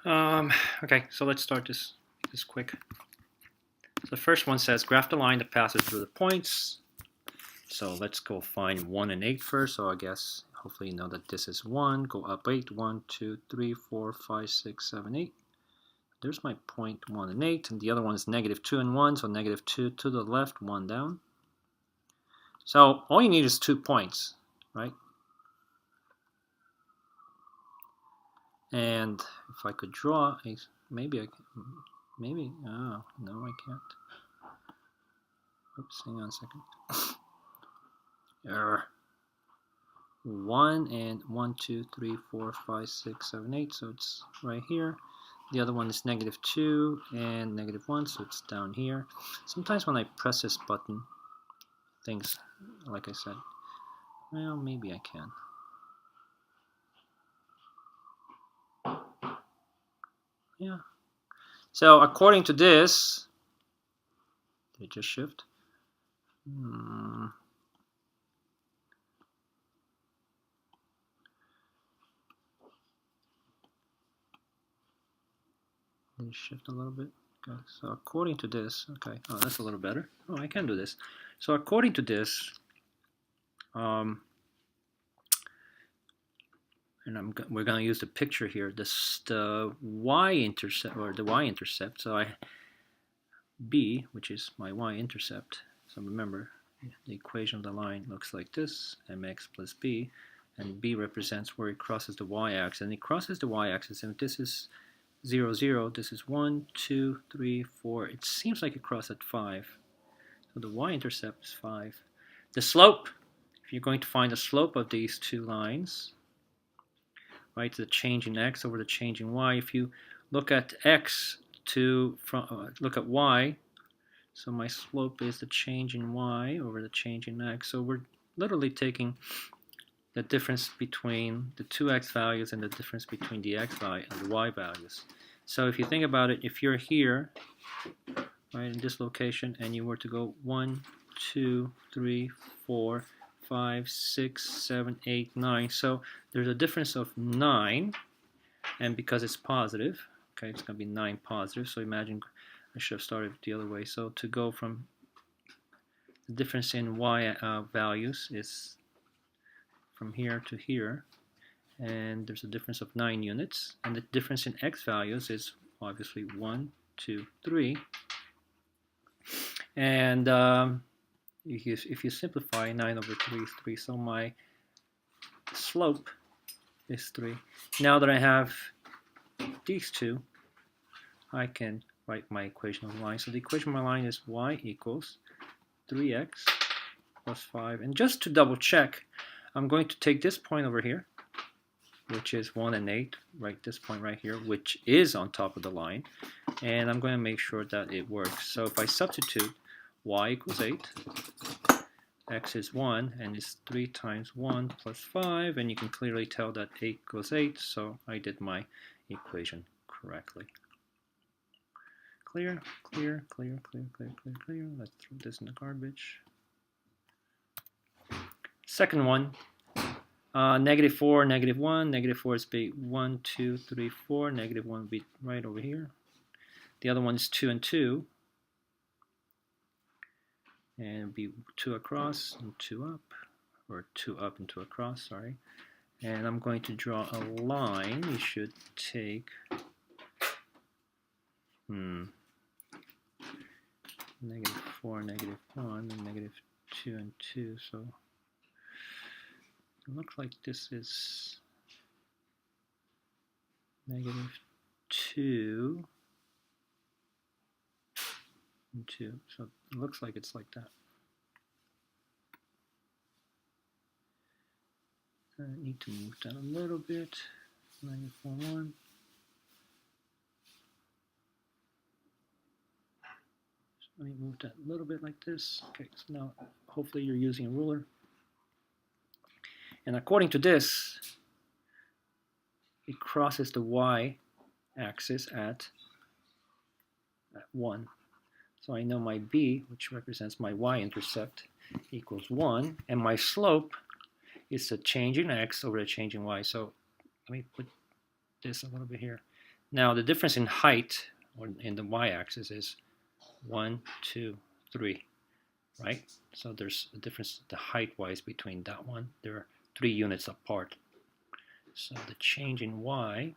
Okay, so let's start this quick. So the first one says graph the line that passes through the points. So let's go find 1 and 8 first. So I guess hopefully you know that this is 1. Go up 8. 1, 2, 3, 4, 5, 6, 7, 8. There's my point 1 and 8. And the other one is negative 2 and 1. So negative 2 to the left, 1 down. So all you need is 2 points, right? And if I could draw, maybe I can, maybe, oh, no I can't. Oops, hang on a second. Error. 1 and 1, 2, 3, 4, 5, 6, 7, 8, so it's right here. The other one is negative 2 and negative 1, so it's down here. Sometimes when I press this button, things, like I said, well, maybe I can. Yeah. So according to this, did it just shift? Did it shift a little bit? Okay, so according to this, okay, oh, that's a little better. Oh, I can do this. So according to this, and we're going to use the picture here. The y-intercept, or the y-intercept. So b, which is my y-intercept. So remember, the equation of the line looks like this: mx plus b, and b represents where it crosses the y-axis, and it crosses the y-axis. And if this is 0, 0, this is 1, 2, 3, 4. It seems like it crossed at 5. So the y-intercept is 5. The slope, if you're going to find the slope of these two lines, right, the change in x over the change in y, if you look at x look at y, so my slope is the change in y over the change in x. So we're literally taking the difference between the two x values and the difference between the x value and the y values. So if you think about it, if you're here, right, in this location, and you were to go 1, 2, 3, 4, 5, 6, 7, 8, 9. So there's a difference of 9, and because it's positive, okay, it's going to be 9 positive. So imagine I should have started the other way. So to go from the difference in y values is from here to here, and there's a difference of 9 units, and the difference in x values is obviously 1, 2, 3, and if you simplify, 9 over 3 is 3, so my slope is 3. Now that I have these two, I can write my equation of the line. So the equation of my line is y equals 3x plus 5. And just to double check, I'm going to take this point over here, which is 1 and 8, right, this point right here, which is on top of the line, and I'm going to make sure that it works. So if I substitute y equals 8, x is 1, and it's 3 times 1 plus 5, and you can clearly tell that 8 equals 8, so I did my equation correctly. Clear, clear, clear, clear, clear, clear, clear. Let's throw this in the garbage. Second one, negative 4, negative 1. Negative 4 is be 1, 2, 3, 4. Negative 1 would be right over here. The other one is 2 and 2. And it would be 2 across and 2 up. Or 2 up and 2 across, sorry. And I'm going to draw a line. We should take... negative 4, negative 1, and negative 2 and 2. So it looks like this is negative 2 and 2. So it looks like it's like that. I need to move that a little bit. Negative 4, 1. Let me move that a little bit like this. Okay, so now hopefully you're using a ruler. And according to this, it crosses the y-axis at 1. So I know my b, which represents my y-intercept, equals 1, and my slope is a change in x over a change in y. So let me put this a little bit here. Now the difference in height, or in the y-axis, is 1, 2, 3, right? So there's a difference the height-wise between that one. They're 3 units apart. So the change in y,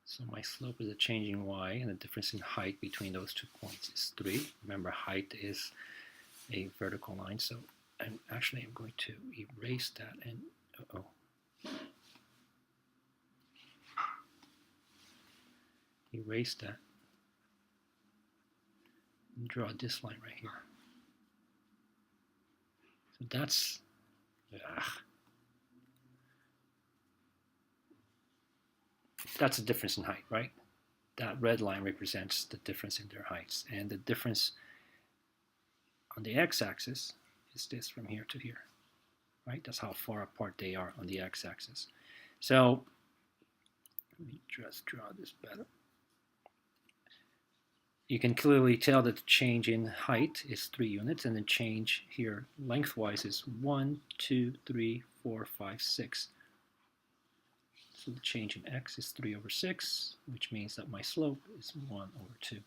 so my slope is a change in y, and the difference in height between those 2 points is 3. Remember, height is a vertical line, so I'm going to erase that, and erase that and draw this line right here. So that's a difference in height, right? That red line represents the difference in their heights, and the difference on the x-axis is this from here to here, right? That's how far apart they are on the x-axis. So let me just draw this better. You can clearly tell that the change in height is 3 units, and the change here lengthwise is 1, 2, 3, 4, 5, 6. So the change in x is 3 over 6, which means that my slope is 1 over 2.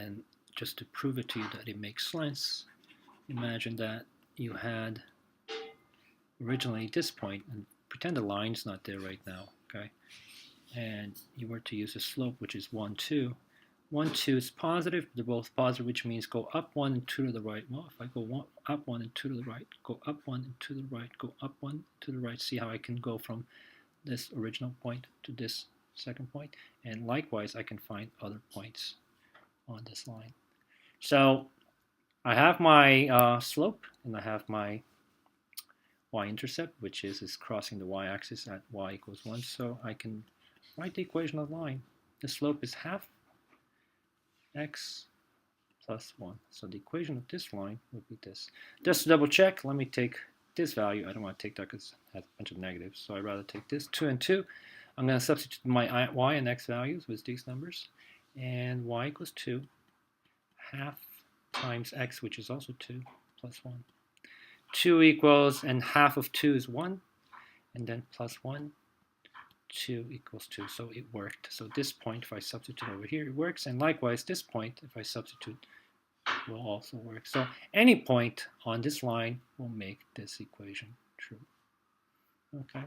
And just to prove it to you that it makes sense, imagine that you had originally this point, and pretend the line's not there right now, okay? And you were to use a slope which is 1, 2. 1, 2 is positive, they're both positive, which means go up 1 and 2 to the right. Well, if I go up 1 and 2 to the right, go up 1 and 2 to the right, go up 1 to the right, see how I can go from this original point to this second point? And likewise, I can find other points on this line. So I have my slope, and I have my y-intercept, which is crossing the y-axis at y equals 1. So I can write the equation of the line. The slope is half x plus 1. So the equation of this line would be this. Just to double check, let me take this value. I don't want to take that because it has a bunch of negatives. So I'd rather take this 2 and 2. I'm going to substitute my y and x values with these numbers. And y equals 2. Half times x, which is also 2, plus 1. 2 equals, and half of 2 is 1, and then plus 1, 2 equals 2. So it worked. So this point, if I substitute over here, it works. And likewise, this point, if I substitute, will also work. So any point on this line will make this equation true. Okay.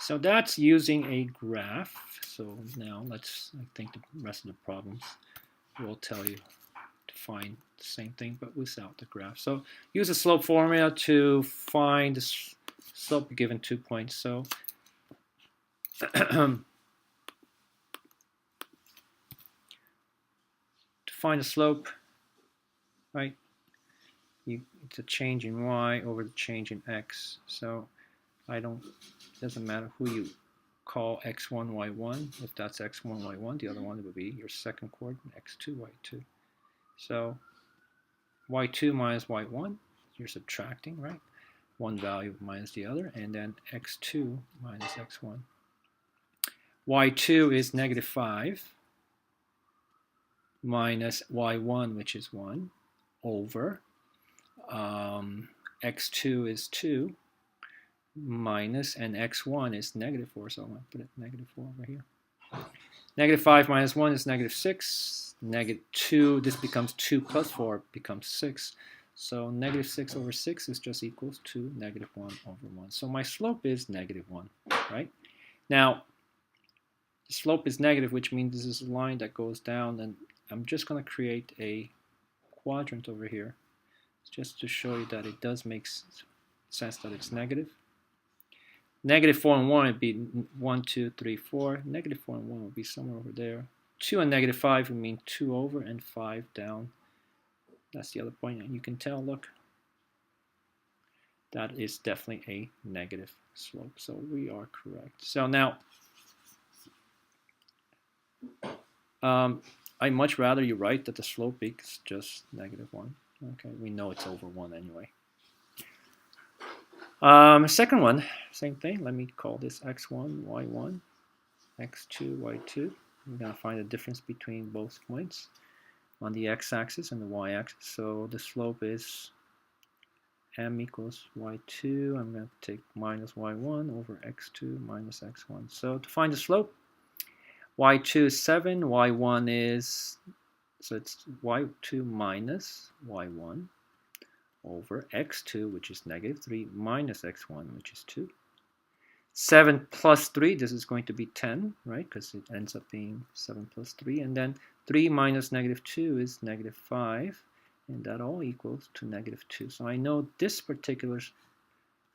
So that's using a graph. So now I think the rest of the problems will tell you to find the same thing, but without the graph. So use a slope formula to find the slope given 2 points. So to find the slope, right, it's a change in y over the change in x. So it doesn't matter who you call x1, y1. If that's x1, y1, the other one would be your second coordinate, x2, y2. So y2 minus y1, you're subtracting, right? One value minus the other, and then x2 minus x1. y2 is negative 5 minus y1, which is 1, over x2 is 2 minus, and x1 is negative 4, so I'm going to put it negative 4 over here. Negative 5 minus 1 is negative 6. Negative 2, this becomes 2 plus 4 becomes 6. So negative 6 over 6 is just equals to negative 1 over 1. So my slope is negative 1, right? Now, the slope is negative, which means this is a line that goes down, and I'm just going to create a quadrant over here just to show you that it does make sense that it's negative. Negative 4 and 1 would be 1, 2, 3, 4. Negative 4 and 1 would be somewhere over there. 2 and negative 5 would mean 2 over and 5 down. That's the other point. And you can tell, look, that is definitely a negative slope. So we are correct. So now, I'd much rather you write that the slope is just negative 1. Okay, we know it's over 1 anyway. Second one, same thing. Let me call this x1, y1, x2, y2. we're going to find the difference between both points on the x-axis and the y-axis. So the slope is m equals y2. I'm going to take minus y1 over x2 minus x1. So to find the slope, y2 is 7, y1 is, so it's y2 minus y1 over x2, which is negative 3, minus x1, which is 2. 7 plus 3, this is going to be 10, right? Because it ends up being 7 plus 3. And then 3 minus negative 2 is negative 5. And that all equals to negative 2. So I know this particular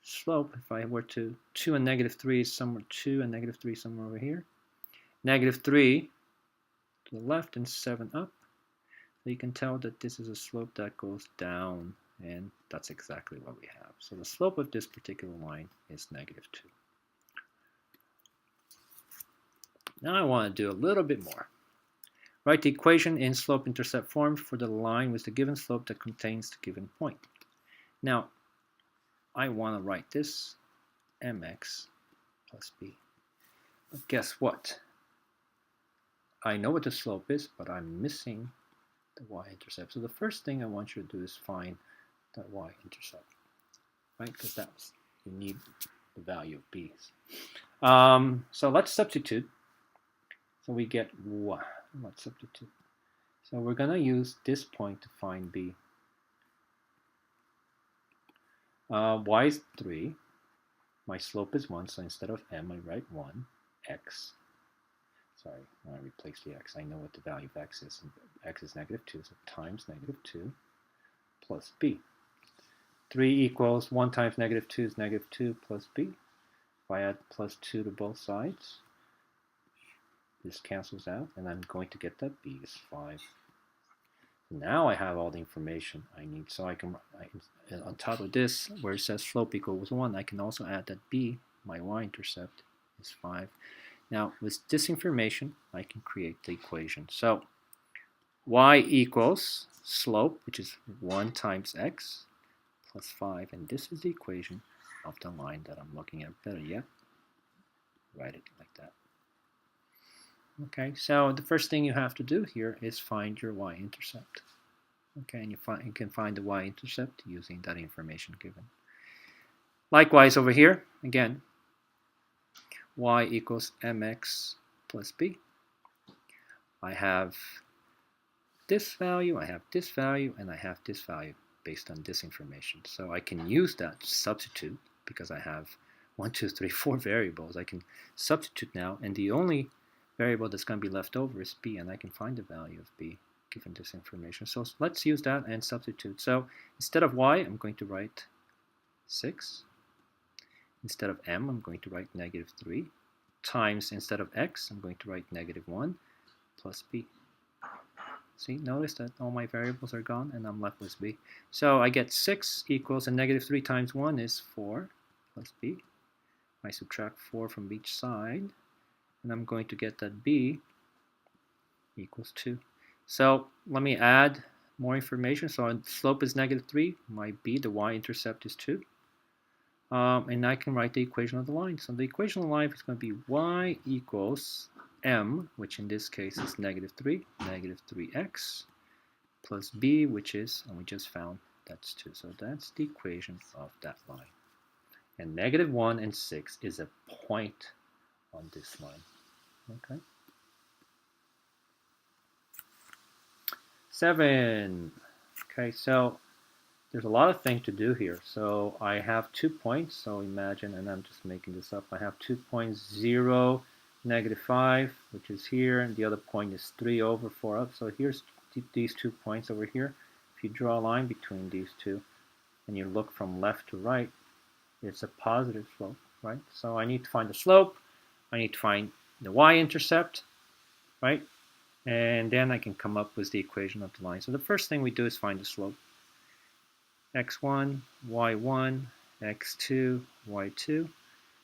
slope, if I were to, 2 and negative 3 is somewhere, 2 and negative 3 somewhere over here. Negative 3 to the left and 7 up. So you can tell that this is a slope that goes down. And that's exactly what we have. So the slope of this particular line is negative 2. Now I want to do a little bit more. Write the equation in slope-intercept form for the line with the given slope that contains the given point. Now, I want to write this mx plus b. But guess what? I know what the slope is, but I'm missing the y-intercept. So the first thing I want you to do is find that y-intercept, right? Because you need the value of b. So let's substitute. So we get what? Let's substitute. So we're going to use this point to find b. Y is 3. My slope is 1, so instead of m, I write 1. X. Sorry, when I replace the x, I know what the value of x is. X is negative 2, so times negative 2 plus b. 3 equals 1 times negative 2 is negative 2 plus b. If I add plus 2 to both sides, this cancels out, and I'm going to get that b is 5. Now I have all the information I need, so I can on top of this, where it says slope equals 1, I can also add that b, my y-intercept, is 5. Now, with this information, I can create the equation. So, y equals slope, which is 1 times x, plus 5, and this is the equation of the line that I'm looking at. Better yet, write it like that. Okay, so the first thing you have to do here is find your y-intercept. Okay, and you can find the y-intercept using that information given. Likewise over here, again, y equals mx plus b. I have this value, I have this value, and I have this value based on this information. So I can use that to substitute because I have 1, 2, 3, 4 variables. I can substitute now, and the only variable that's going to be left over is b, and I can find the value of b given this information. So let's use that and substitute. So instead of y, I'm going to write 6. Instead of m, I'm going to write negative 3. Times, instead of x, I'm going to write negative 1 plus b. See, notice that all my variables are gone and I'm left with b. So I get 6 equals, and negative 3 times 1 is 4 plus b. I subtract 4 from each side, and I'm going to get that b equals 2. So let me add more information. So our slope is negative 3. My b, the y-intercept, is 2. And I can write the equation of the line. So the equation of the line is going to be y equals m, which in this case is negative 3, negative 3x, plus b, which is, and we just found, that's 2. So that's the equation of that line. And negative 1 and 6 is a point on this line. Okay. 7. Okay, so there's a lot of things to do here. So I have 2 points. So imagine, and I'm just making this up, I have 2 points, 0, negative 5, which is here, and the other point is 3 over 4 up. So here's these 2 points over here. If you draw a line between these two, and you look from left to right, it's a positive slope, right? So I need to find the slope. I need to find the y-intercept, right? And then I can come up with the equation of the line. So the first thing we do is find the slope. x1, y1, x2, y2.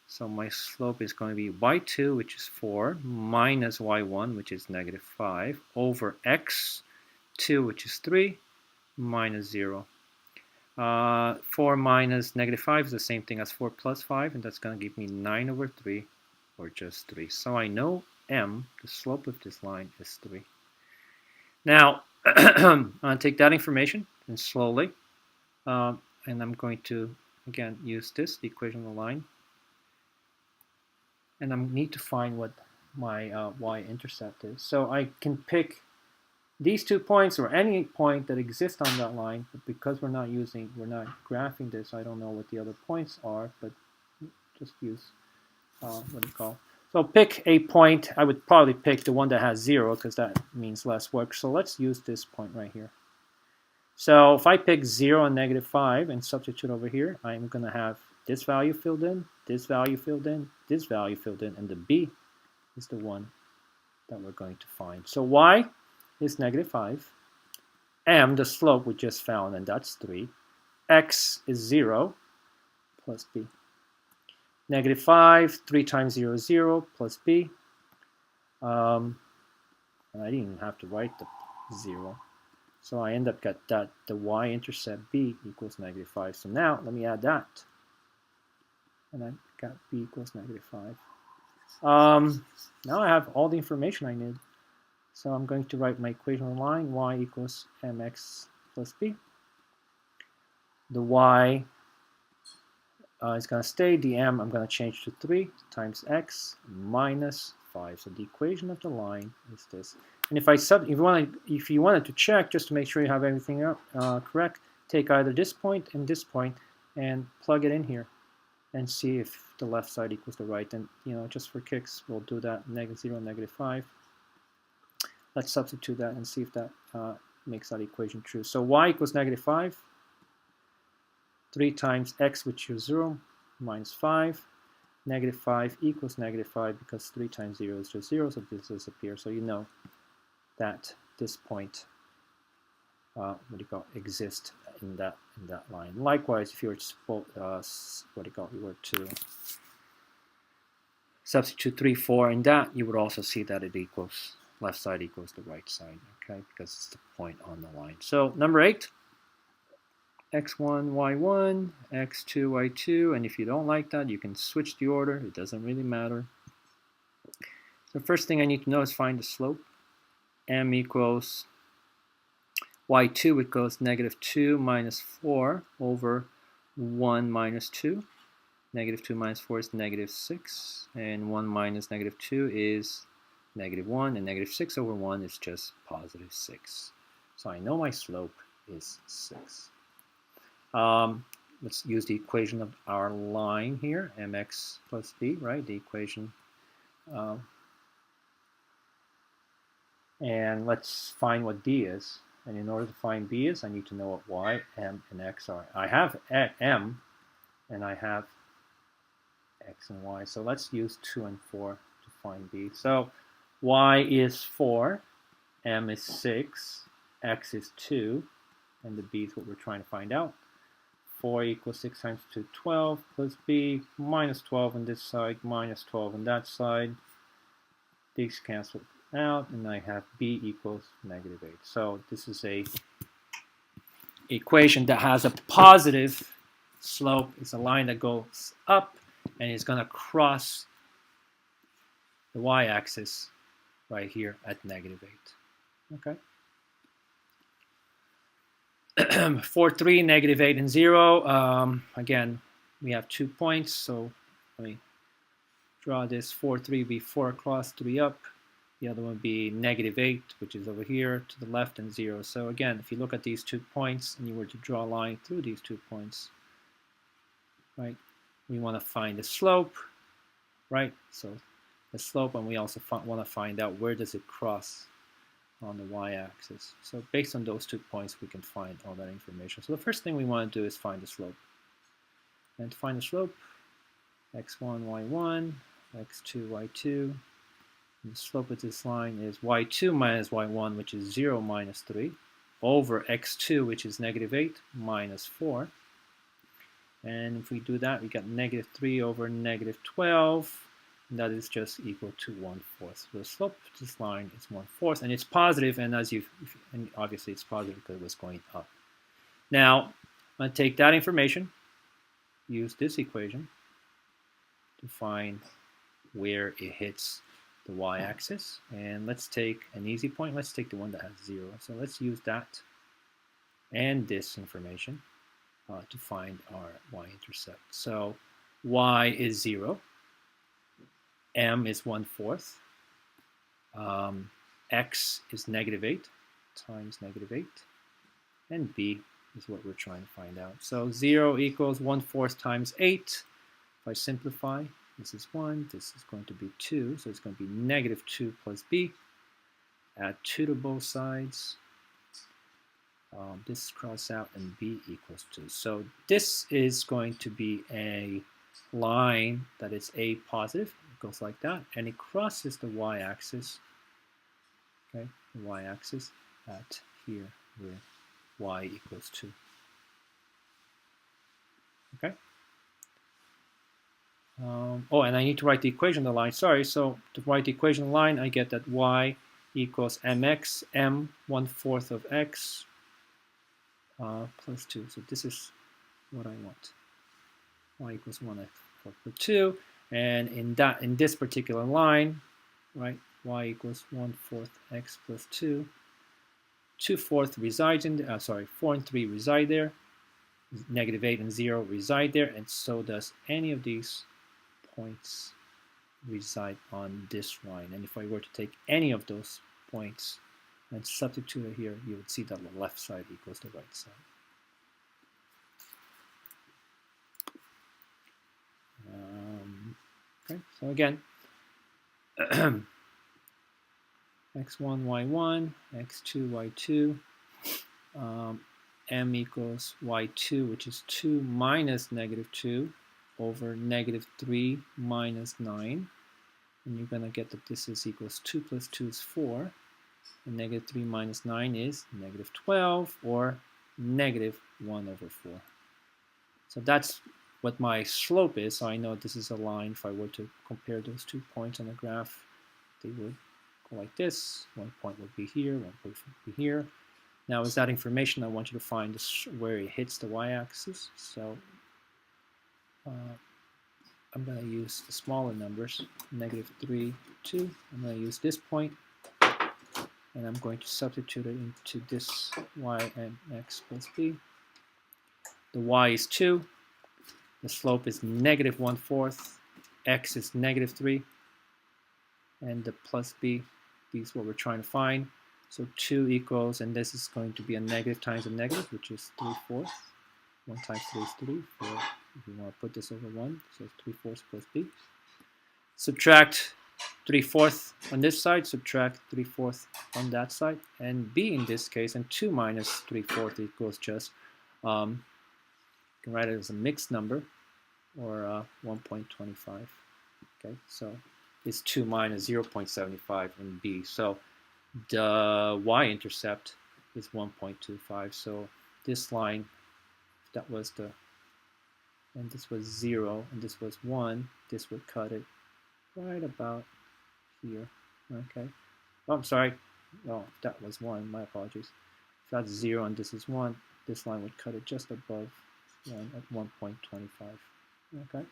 So my slope is going to be y2, which is 4, minus y1, which is negative 5, over x2, which is 3, minus 0. 4 minus negative 5 is the same thing as 4 plus 5, and that's going to give me 9 over 3, or just 3. So I know m, the slope of this line, is 3. Now, I'm going to take that information and slowly, and I'm going to, again, use this, the equation of the line, and I need to find what my y-intercept is. So I can pick these 2 points or any point that exists on that line, but because we're not graphing this, I don't know what the other points are, but just use, what do you call? So pick a point. I would probably pick the one that has 0 because that means less work. So let's use this point right here. So if I pick 0 and -5 and substitute over here, I'm going to have this value filled in, this value filled in, this value filled in, and the b is the one that we're going to find. So y is -5, m, the slope we just found, and that's 3, x is 0 plus b. -5, 3 times 0 is 0, plus b. And I didn't even have to write the 0. So I end up got that the y-intercept b equals -5. So now let me add that. And I got b equals -5. Now I have all the information I need. So I'm going to write my equation of the line, y equals mx plus b. The y is going to stay. The m I'm going to change to 3 times x minus 5. So the equation of the line is this. And if you wanted to check, just to make sure you have everything correct, take either this point and plug it in here and see if the left side equals the right. And just for kicks, we'll do that, -0, -5. Let's substitute that and see if that makes that equation true. So y equals -5. 3 times x, which is 0, minus 5. -5 equals -5 because 3 times 0 is just 0, so this disappears. So you know that this point, exists in that line. Likewise, if you were to substitute 3, 4 in that, you would also see that it equals, left side equals the right side, okay, because it's the point on the line. So number 8. x1, y1, x2, y2, and if you don't like that, you can switch the order. It doesn't really matter. So the first thing I need to know is find the slope. M equals y2, it goes -2 minus 4 over 1 minus 2. -2 minus 4 is -6, and 1 minus -2 is -1, and -6 over 1 is just +6. So I know my slope is 6. Let's use the equation of our line here, mx plus b, right? The equation. And let's find what b is. And in order to find b is, I need to know what y, m, and x are. I have m, and I have x and y. So let's use 2 and 4 to find b. So y is 4, m is 6, x is 2, and the b is what we're trying to find out. 4 equals 6 times 2, 12, plus b, minus 12 on this side, minus 12 on that side. These cancel out, and I have b equals -8. So this is a equation that has a positive slope. It's a line that goes up, and it's going to cross the y-axis right here at -8. Okay. 4, 3, -8, and 0. Again, we have 2 points, so let me draw this. 4, 3 be 4 across, 3 up. The other one would be -8, which is over here to the left, and 0. So again, if you look at these 2 points and you were to draw a line through these 2 points, right, we want to find the slope, right? So the slope, and we also want to find out where does it cross on the y-axis. So based on those 2 points, we can find all that information. So the first thing we want to do is find the slope. And to find the slope, x1, y1, x2, y2. And the slope of this line is y2 minus y1, which is 0 minus 3, over x2, which is -8 minus 4. And if we do that, we got -3 over -12. And that is just equal to 1/4. So the slope of this line is 1/4, and it's positive. And and obviously it's positive because it was going up. Now I'm going to take that information, use this equation to find where it hits the y-axis, and let's take an easy point. Let's take the one that has 0. So let's use that and this information to find our y-intercept. So y is 0, m is 1/4, x is -8 times -8, and b is what we're trying to find out. So 0 equals 1/4 times 8. If I simplify, this is 1, this is going to be 2, so it's going to be -2 plus b. Add 2 to both sides. This cross out, and b equals 2. So this is going to be a line that is a positive. It goes like that, and it crosses the y-axis. Okay, the y-axis at here where y equals 2. Okay. Oh, and I need to write the equation of the line. Sorry, so to write the equation of the line, I get that y equals mx, m 1/4 of x plus 2. So this is what I want. Y equals 1/4 per 2, and in this particular line, right, y equals 1/4 x plus 2. 2/4 resides in there. 4 and 3 reside there. -8 and 0 reside there, and so does any of these points reside on this line. And if I were to take any of those points and substitute it here, you would see that the left side equals the right side. Okay, so again, x1, y1, x2, y2, m equals y2, which is 2 minus -2 over -3 minus 9. And you're going to get that this is equals 2 plus 2 is 4. And -3 minus 9 is -12, or -1/4. So that's what my slope is. So I know this is a line. If I were to compare those 2 points on the graph, they would go like this. One point would be here, one point would be here. Now, with that information, I want you to find where it hits the y-axis. So I'm going to use the smaller numbers, -3, 2. I'm going to use this point, and I'm going to substitute it into this y and x plus b. The y is 2. The slope is -1/4. X is -3. And the plus b is what we're trying to find. So 2 equals, and this is going to be a negative times a negative, which is 3/4. 1 times 3 is 3. 4, if you want to put this over 1, so 3/4 plus b. Subtract 3/4 on this side, subtract 3/4 on that side, and b in this case, and 2 minus 3/4 equals just, you can write it as a mixed number, or 1.25. Okay, so it's 2 minus 0.75 in b. So the y-intercept is 1.25. So this line, if that was the, and this was 0, and this was 1, this would cut it right about here. Okay. Oh, I'm sorry. Oh, if that was 1, my apologies. If that's 0 and this is 1, this line would cut it just above 1 at 1.25. Okay.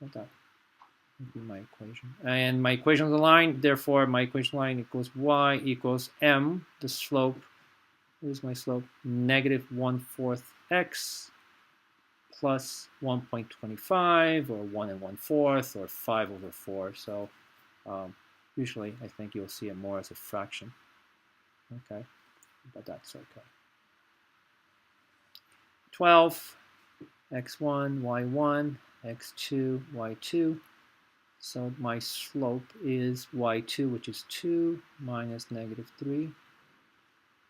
Like that would be my equation. And my equation of the line, therefore, my equation line equals y equals m, the slope, here's my slope, -1/4 x plus 1.25, or 1 1/4, or 5/4. So usually I think you'll see it more as a fraction. Okay, but that's okay. 12, x1, y1, x2, y2. So my slope is y2, which is 2 minus -3,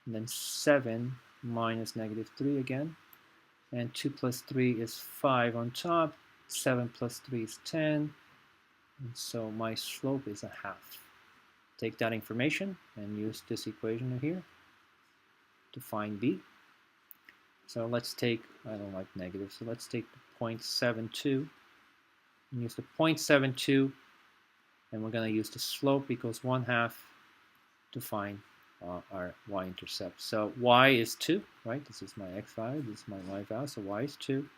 and then 7 minus -3 again. And 2 plus 3 is 5 on top. 7 plus 3 is 10. And so my slope is 1/2. Take that information and use this equation here to find b. So let's take, I don't like negatives, so let's take the 0.72 and use the 0.72, and we're going to use the slope equals 1/2 to find our y-intercept. So y is 2, right? This is my x value, this is my y value, so y is 2.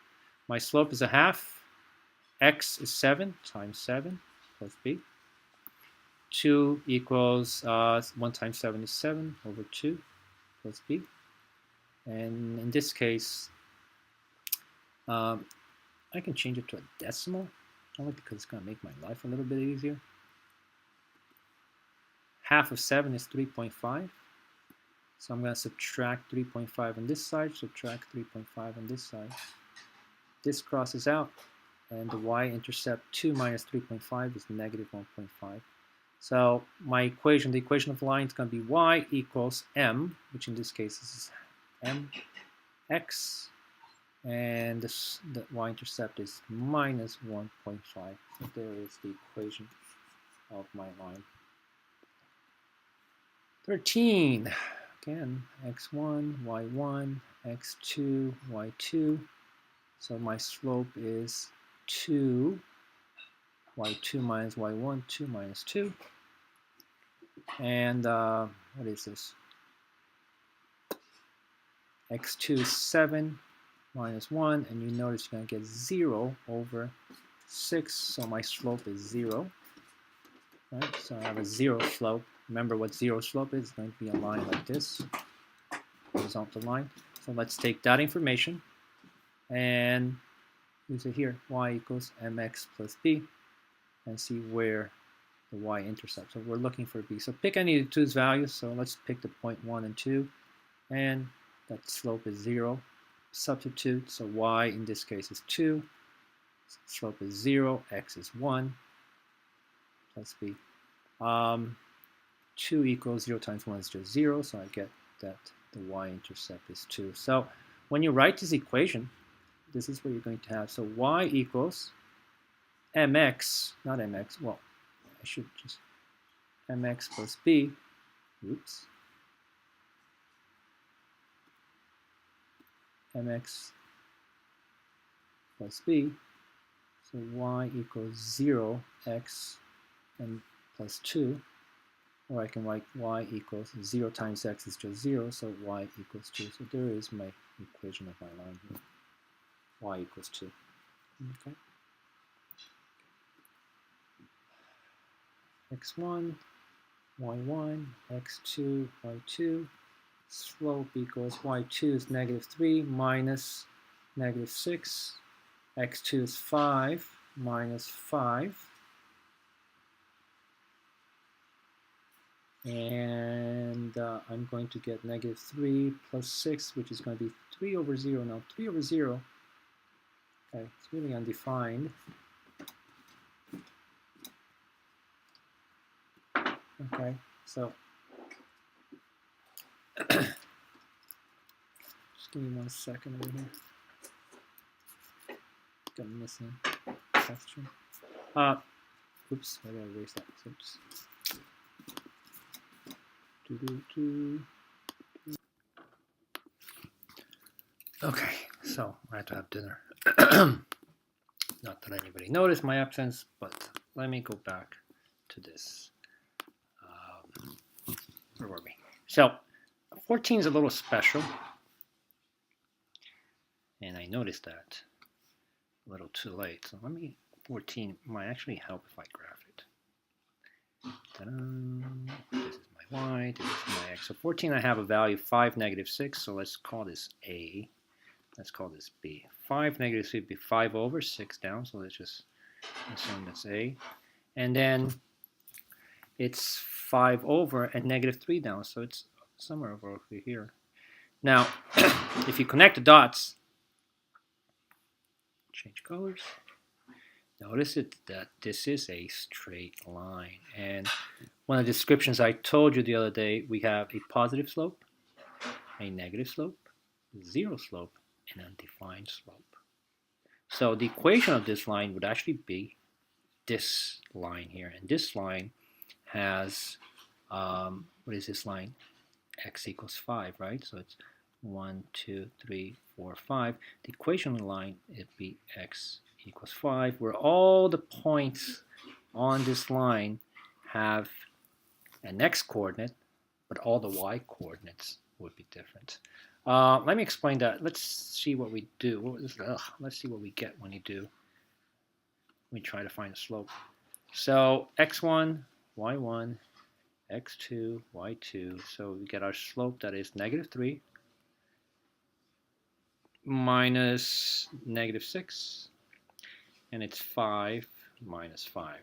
My slope is 1/2. X is 7 times 7 plus b. 2 equals 1 times 7 is 7 over 2 plus b. And in this case, I can change it to a decimal, only because it's going to make my life a little bit easier. Half of 7 is 3.5. So I'm going to subtract 3.5 on this side, subtract 3.5 on this side. This crosses out, and the y-intercept 2 minus 3.5 is negative 1.5. So my equation, the equation of the line is going to be y equals m, which in this case is mx, and the y-intercept is minus 1.5. So there is the equation of my line. 13. Again, x1, y1, x2, y2. So my slope is 2, y2 minus y1, 2 minus 2. And what is this? x2 is 7 minus 1, and you notice you're going to get 0 over 6, so my slope is 0. Right? So I have a 0 slope. Remember what 0 slope is? It's going to be a line like this, horizontal line. So let's take that information and use it here, y equals mx plus b, and see where the y-intercept. So we're looking for b. So pick any of the two's values. So let's pick the point 1 and 2, and that slope is 0. Substitute, so y in this case is 2, slope is 0, x is 1, plus b. 2 equals 0 times 1 is just 0, so I get that the y-intercept is 2. So when you write this equation, this is what you're going to have. So y equals mx, not mx, well, I should just mx plus b, oops, mx plus b, so y equals 0, x, and plus 2, or I can write y equals 0 times x is just 0, so y equals 2. So there is my equation of my line here, y equals 2. Okay. x1, y1, x2, y2, slope equals y2 is negative 3 minus negative 6, x2 is 5 minus 5, and I'm going to get negative 3 plus 6, which is going to be 3 over 0. Now 3 over 0, okay, it's really undefined. Okay, so just give me 1 second over here. Got a missing question. Oops, I gotta erase that. Oops. Okay, so I have to have dinner. Not that anybody noticed my absence, but let me go back to this. Where were we? So 14 is a little special, and I noticed that a little too late. So 14 might actually help if I graph it. This is my y, this is my x. So 14, I have a value of 5, negative 6, so let's call this a. Let's call this b. 5, negative 3 would be 5 over, 6 down, so let's just assume that's a. And then it's 5 over and negative 3 down, so it's somewhere over here. Now, if you connect the dots, change colors, notice that this is a straight line. And one of the descriptions I told you the other day, we have a positive slope, a negative slope, 0 slope, and undefined slope. So the equation of this line would actually be this line here. And this line has, what is this line? X equals 5, right? So it's 1, 2, 3, 4, 5. The equation of the line, it'd be x equals 5, where all the points on this line have an x coordinate, but all the y coordinates would be different. Let me explain that. Let's see what we do. Let's see what we get when we try to find a slope. So x1, y1, x2, y2. So we get our slope that is -3 minus -6, and it's 5 minus 5.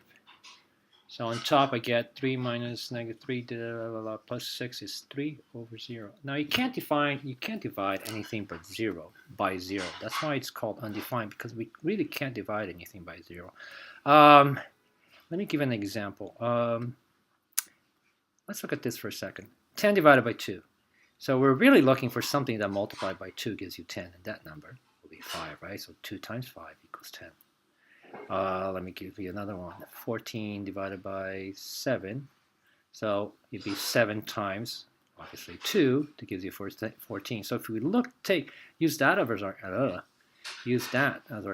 So on top I get 3 minus -3 plus 6 is 3 over 0. Now you can't divide anything but 0 by 0. That's why it's called undefined, because we really can't divide anything by 0. Let me give an example. Let's look at this for a second. 10 divided by 2. So we're really looking for something that multiplied by 2 gives you 10, and that number will be 5, right? So 2 times 5 equals 10. Let me give you another one. 14 divided by 7. So it'd be 7 times, obviously, 2 to give you 14. So if we use that as our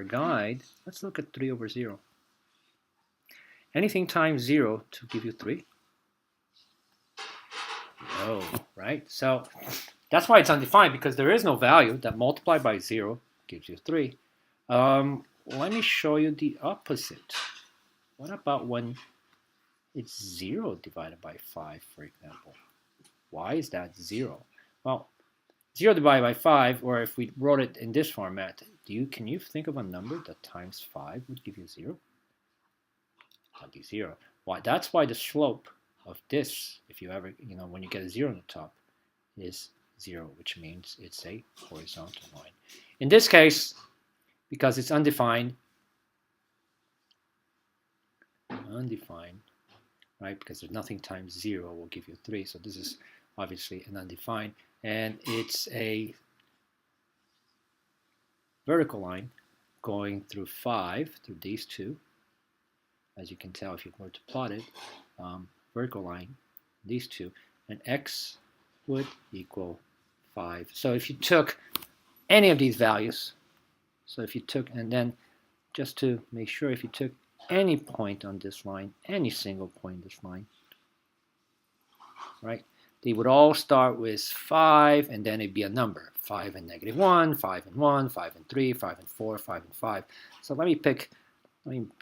guide, let's look at 3 over 0. Anything times 0 to give you 3? No, right? So that's why it's undefined, because there is no value that multiplied by 0 gives you 3. Let me show you the opposite. What about when it's 0 divided by 5, for example? Why is that 0? Well, 0 divided by 5, or if we wrote it in this format, can you think of a number that times 5 would give you 0? That'd be 0. Why? That's why the slope of this, if you ever, when you get a 0 on the top, is 0, which means it's a horizontal line. In this case, because it's undefined, right? Because there's nothing times 0 will give you 3. So this is obviously an undefined, and it's a vertical line going through 5, through these two. As you can tell if you were to plot it, vertical line, these two, and x would equal 5. So if you took any of these values, and then just to make sure, if you took any point on this line, any single point on this line, right, they would all start with 5, and then it'd be a number. 5 and -1, 5 and 1, 5 and 3, 5 and 4, 5 and 5. So let me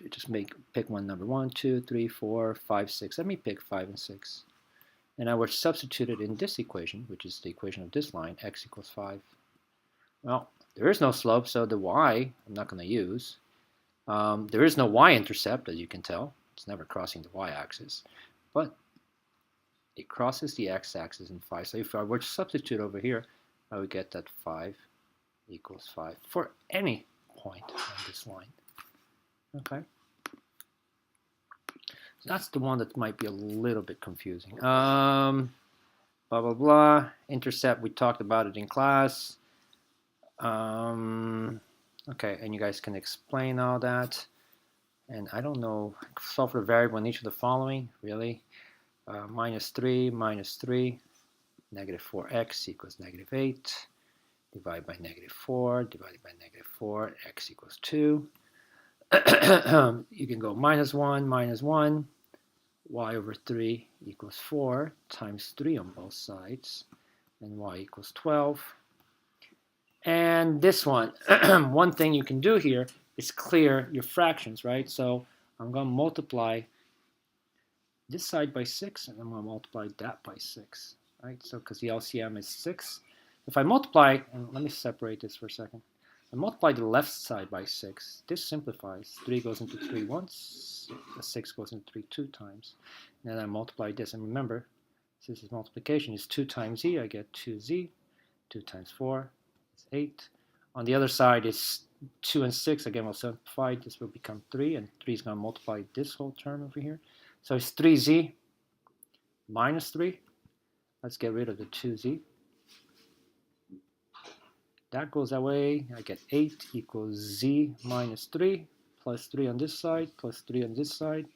just pick one number. 1, 2, 3, 4, 5, 6. Let me pick 5 and 6. And I would substitute it in this equation, which is the equation of this line, x equals 5. Well, there is no slope, so the y I'm not going to use. There is no y-intercept, as you can tell. It's never crossing the y-axis. But it crosses the x-axis in 5. So if I were to substitute over here, I would get that 5 equals 5 for any point on this line. Okay. So that's the one that might be a little bit confusing. Blah, blah, blah. Intercept, we talked about it in class. Okay, and you guys can explain all that. And I don't know, solve for a variable in each of the following, really. -3, -3, -4x equals -8, divided by -4, divided by -4, x equals 2. You can go -1, -1, y over 3 equals 4, times 3 on both sides, and y equals 12. And this one, one thing you can do here is clear your fractions, right? So I'm going to multiply this side by 6, and I'm going to multiply that by 6, right? So because the LCM is 6. If I multiply, and let me separate this for a second. I multiply the left side by 6. This simplifies. 3 goes into 3 once. 6 goes into 3 2 times. And then I multiply this. And remember, since this multiplication is 2 times z, I get 2z. 2 times 4 is 8. On the other side, it's 2 and 6. Again, we'll simplify. This will become 3. And 3 is going to multiply this whole term over here. So it's 3z minus 3. Let's get rid of the 2z. That goes away. I get 8 equals z minus 3 plus 3 on this side plus 3 on this side,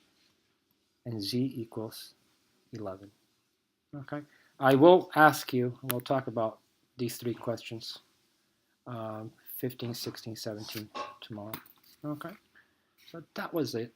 and z equals 11. Okay. I will ask you, and we'll talk about these 3 questions, 15, 16, 17 tomorrow. Okay. So that was it.